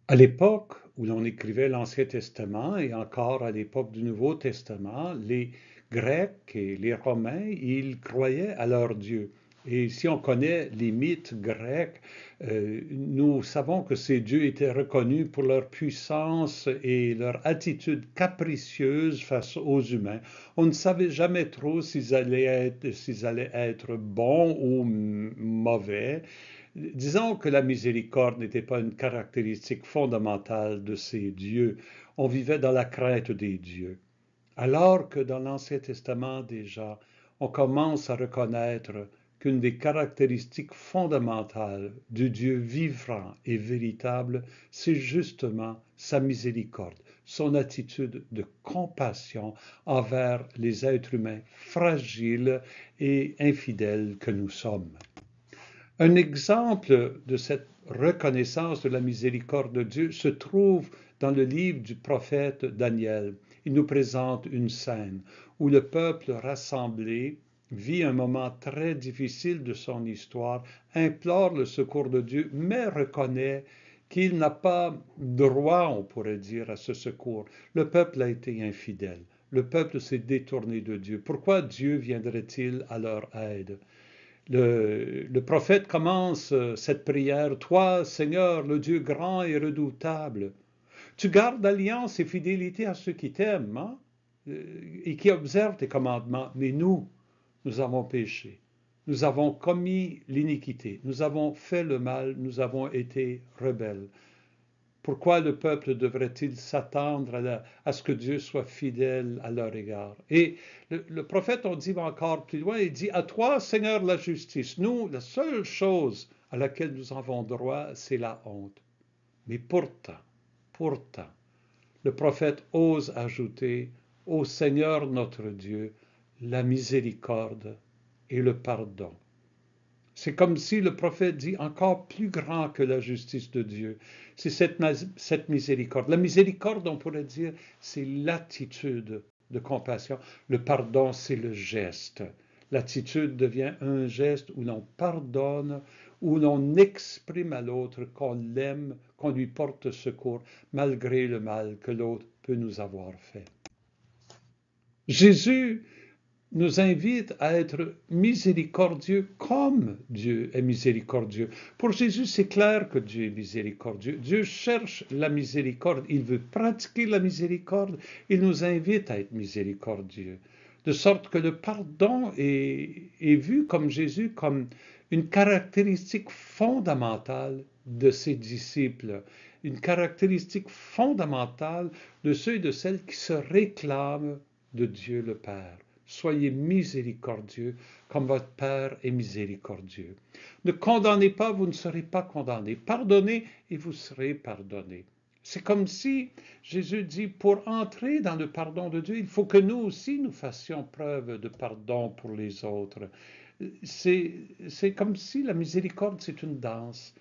À l'époque où l'on écrivait l'Ancien Testament et encore à l'époque du Nouveau Testament, les Grecs et les Romains, ils croyaient à leur Dieu. Et si on connaît les mythes grecs, nous savons que ces dieux étaient reconnus pour leur puissance et leur attitude capricieuse face aux humains. On ne savait jamais trop s'ils allaient être bons ou mauvais. Disons que la miséricorde n'était pas une caractéristique fondamentale de ces dieux. On vivait dans la crainte des dieux. Alors que dans l'Ancien Testament déjà, on commence à reconnaître qu'une des caractéristiques fondamentales du Dieu vivant et véritable, c'est justement sa miséricorde, son attitude de compassion envers les êtres humains fragiles et infidèles que nous sommes. Un exemple de cette reconnaissance de la miséricorde de Dieu se trouve dans le livre du prophète Daniel. Il nous présente une scène où le peuple rassemblé vit un moment très difficile de son histoire, implore le secours de Dieu, mais reconnaît qu'il n'a pas droit, on pourrait dire, à ce secours. Le peuple a été infidèle. Le peuple s'est détourné de Dieu. Pourquoi Dieu viendrait-il à leur aide? Le prophète commence cette prière, Toi, Seigneur, le Dieu grand et redoutable, tu gardes alliance et fidélité à ceux qui t'aiment, hein, et qui observent tes commandements. Mais nous avons péché. Nous avons commis l'iniquité. Nous avons fait le mal. Nous avons été rebelles. Pourquoi le peuple devrait-il s'attendre à ce que Dieu soit fidèle à leur égard? Et le prophète, on dit encore plus loin, il dit, à toi, Seigneur, la justice. Nous, la seule chose à laquelle nous avons droit, c'est la honte. Mais pourtant, le prophète ose ajouter, ô Seigneur notre Dieu, la miséricorde et le pardon. C'est comme si le prophète dit encore plus grand que la justice de Dieu. C'est cette miséricorde. La miséricorde, on pourrait dire, c'est l'attitude de compassion. Le pardon, c'est le geste. L'attitude devient un geste où l'on pardonne, où l'on exprime à l'autre qu'on l'aime, qu'on lui porte secours, malgré le mal que l'autre peut nous avoir fait. Jésus nous invite à être miséricordieux comme Dieu est miséricordieux. Pour Jésus, c'est clair que Dieu est miséricordieux. Dieu cherche la miséricorde, il veut pratiquer la miséricorde, il nous invite à être miséricordieux. De sorte que le pardon est vu comme Jésus comme une caractéristique fondamentale de ses disciples, une caractéristique fondamentale de ceux et de celles qui se réclament de Dieu le Père. Soyez miséricordieux comme votre Père est miséricordieux. Ne condamnez pas, vous ne serez pas condamnés. Pardonnez et vous serez pardonnés. C'est comme si Jésus dit, pour entrer dans le pardon de Dieu, il faut que nous aussi nous fassions preuve de pardon pour les autres. C'est comme si la miséricorde, c'est une danse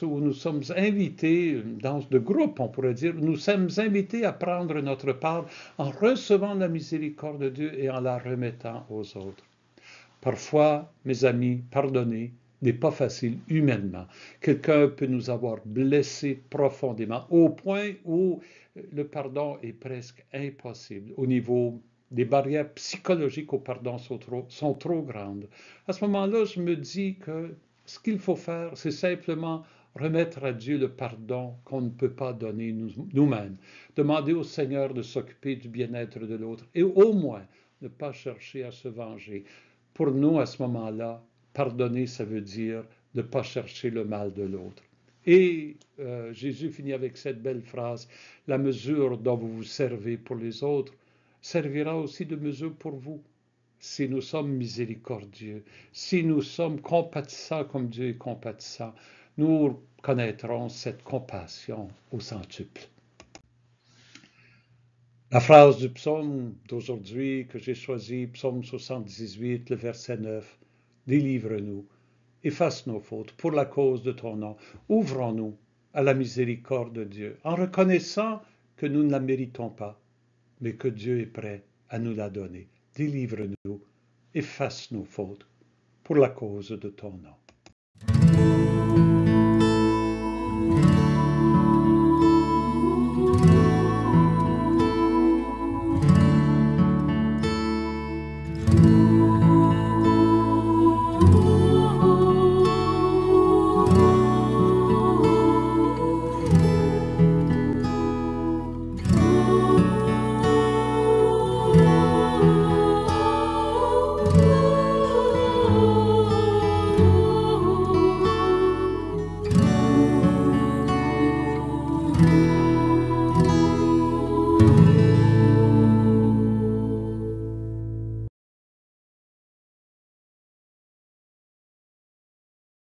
où nous sommes invités, une danse de groupe, on pourrait dire, nous sommes invités à prendre notre part en recevant la miséricorde de Dieu et en la remettant aux autres. Parfois, mes amis, pardonner n'est pas facile humainement. Quelqu'un peut nous avoir blessés profondément au point où le pardon est presque impossible. Au niveau des barrières psychologiques au pardon sont trop grandes. À ce moment-là, je me dis que ce qu'il faut faire, c'est simplement remettre à Dieu le pardon qu'on ne peut pas donner nous-mêmes. Demander au Seigneur de s'occuper du bien-être de l'autre et au moins ne pas chercher à se venger. Pour nous, à ce moment-là, pardonner, ça veut dire ne pas chercher le mal de l'autre. Et Jésus finit avec cette belle phrase, la mesure dont vous vous servez pour les autres servira aussi de mesure pour vous. Si nous sommes miséricordieux, si nous sommes compatissants comme Dieu est compatissant, nous connaîtrons cette compassion au centuple. La phrase du psaume d'aujourd'hui que j'ai choisi, psaume 78, le verset 9, délivre-nous, efface nos fautes pour la cause de ton nom, ouvrons-nous à la miséricorde de Dieu, en reconnaissant que nous ne la méritons pas, mais que Dieu est prêt à nous la donner. Délivre-nous, efface nos fautes pour la cause de ton nom.